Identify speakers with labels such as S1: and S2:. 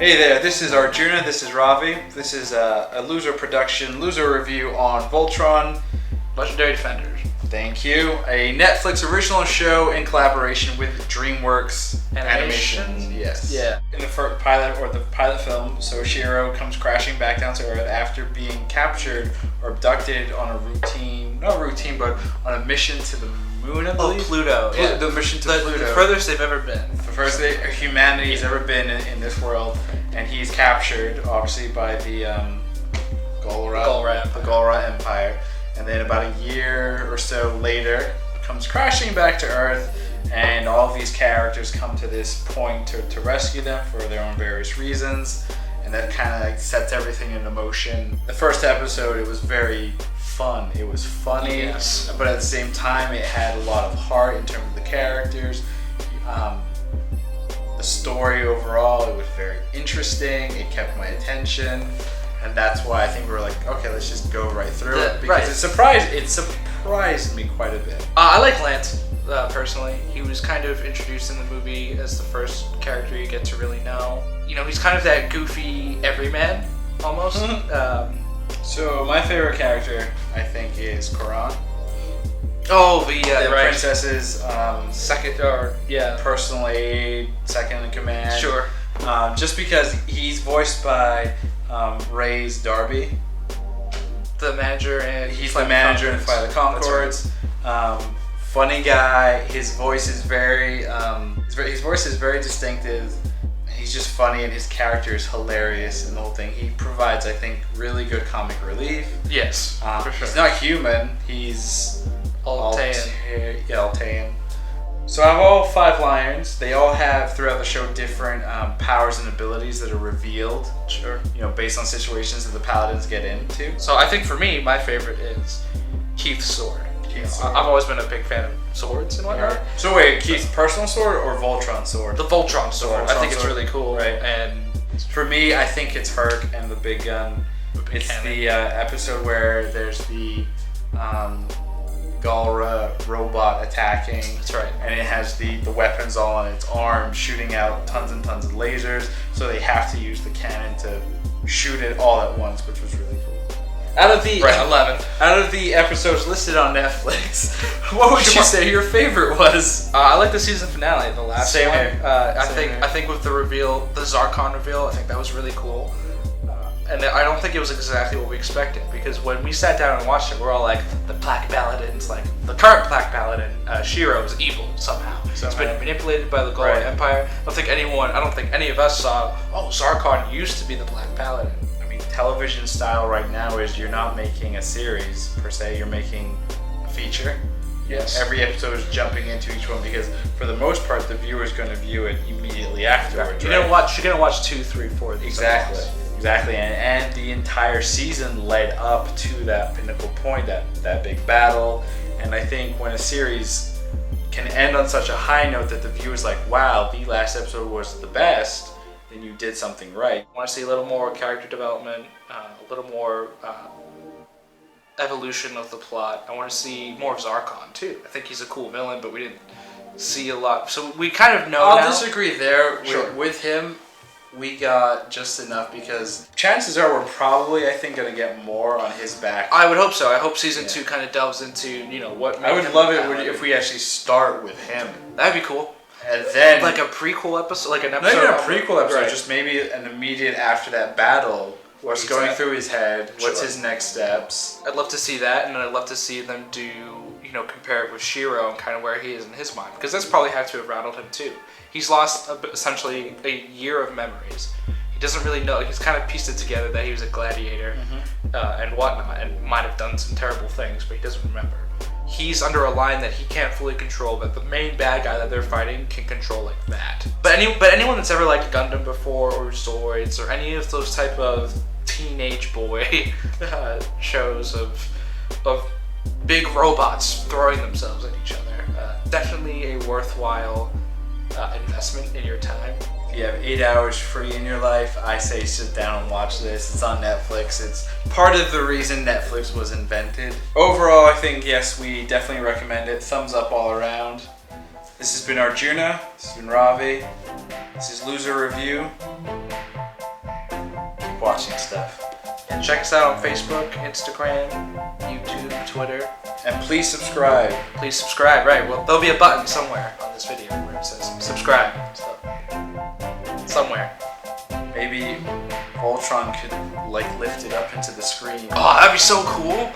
S1: Hey there, this is Arjuna, this is Ravi. This is a LuZo production, LuZo review on Voltron.
S2: Legendary Defenders.
S1: Thank you. A Netflix original show in collaboration with DreamWorks Animations. Yes.
S2: Yeah.
S1: In the pilot film, so Shiro comes crashing back down to Earth after being captured or abducted on but on a mission to the moon, I believe.
S2: Pluto. Yeah.
S1: The mission to Pluto.
S2: The furthest they've ever been.
S1: The furthest humanity's ever been in this world, and he's captured, obviously, by the Golra Empire. And then about a year or so later, comes crashing back to Earth, and all of these characters come to this point to rescue them for their own various reasons, and that kind of like sets everything into motion. The first episode, it was very fun. It was funny,
S2: yes,
S1: but at the same time, it had a lot of heart in terms of the characters. The story overall, it was very interesting. It kept my attention. And that's why I think we were like, okay, let's just go right through it, because it surprised me quite a bit.
S2: I like Lance personally. He was kind of introduced in the movie as the first character you get to really know. You know, he's kind of that goofy everyman almost.
S1: So my favorite character, I think, is Koran.
S2: Oh, the
S1: princess's personal aide, second in command.
S2: Sure.
S1: Just because he's voiced by Ray's Darby,
S2: the manager, and
S1: he's the manager in Flight of the Conchords. Funny guy. His voice is very distinctive. He's just funny, and his character is hilarious, and the whole thing. He provides, I think, really good comic relief.
S2: Yes, for sure.
S1: He's not human. He's Altean. So I have all 5 lions. They all have, throughout the show, different powers and abilities that are revealed.
S2: Sure.
S1: You know, based on situations that the paladins get into.
S2: So I think for me, my favorite is Keith's sword. I've always been a big fan of swords and whatnot.
S1: So wait, Keith's personal sword or Voltron's sword?
S2: The Voltron sword. I think it's really cool.
S1: Right.
S2: And
S1: for me, I think it's Herc and the big gun. It's the episode where there's the Golra robot attacking.
S2: That's right.
S1: And it has the weapons all on its arm, shooting out tons and tons of lasers. So they have to use the cannon to shoot it all at once, which was really cool. Out of the
S2: 11.
S1: Out of the episodes listed on Netflix, what would you say your favorite was?
S2: I like the season finale, the last one.
S1: I
S2: think with the reveal, the Zarkon reveal, I think that was really cool. And I don't think it was exactly what we expected, because when we sat down and watched it, we're all like, the Black Paladin's like, the current Black Paladin, Shiro, is evil somehow. It's been manipulated by the Golra Empire. I don't think any of us saw, Zarkon used to be the Black Paladin.
S1: I mean, television style right now is you're not making a series, per se, you're making a feature.
S2: Yes.
S1: Every episode is jumping into each one, because for the most part, the viewer's going to view it immediately afterwards.
S2: You're gonna watch 2, 3, 4.
S1: Exactly, and the entire season led up to that pinnacle point, that big battle. And I think when a series can end on such a high note that the viewer's like, wow, the last episode was the best, then you did something right.
S2: I want to see a little more character development, a little more evolution of the plot. I want to see more of Zarkon too. I think he's a cool villain, but we didn't see a lot. So we kind of know now.
S1: I'll disagree there. With him. We got just enough, because chances are we're probably, I think, going to get more on his back.
S2: I would hope so. I hope season 2 kind of delves into, what...
S1: I would love it if we actually start with him.
S2: That'd be cool.
S1: And then...
S2: Like a prequel episode? Like an episode?
S1: Not even a prequel episode, just maybe an immediate after that battle. What's going through his head? What's his next steps?
S2: I'd love to see that, and I'd love to see them do, compare it with Shiro and kind of where he is in his mind. Because that's probably had to have rattled him too. He's lost essentially a year of memories. He doesn't really know. He's kind of pieced it together that he was a gladiator and whatnot, and might have done some terrible things, but he doesn't remember. He's under a line that he can't fully control, but the main bad guy that they're fighting can control like that. But anyone that's ever liked Gundam before, or Zoids, or any of those type of teenage boy shows of big robots throwing themselves at each other, definitely a worthwhile investment in your time.
S1: If you have 8 hours free in your life, I say sit down and watch this. It's on Netflix. It's part of the reason Netflix was invented. Overall, I think, yes, we definitely recommend it. Thumbs up all around. This has been Arjuna. This has been Ravi. This is LuZo Review. watching stuff.
S2: And check us out on Facebook, Instagram, YouTube, Twitter.
S1: And please subscribe.
S2: Please subscribe, right? Well, there'll be a button somewhere on this video where it says subscribe. So, somewhere.
S1: Maybe Voltron could like lift it up into the screen.
S2: Oh, that'd be so cool.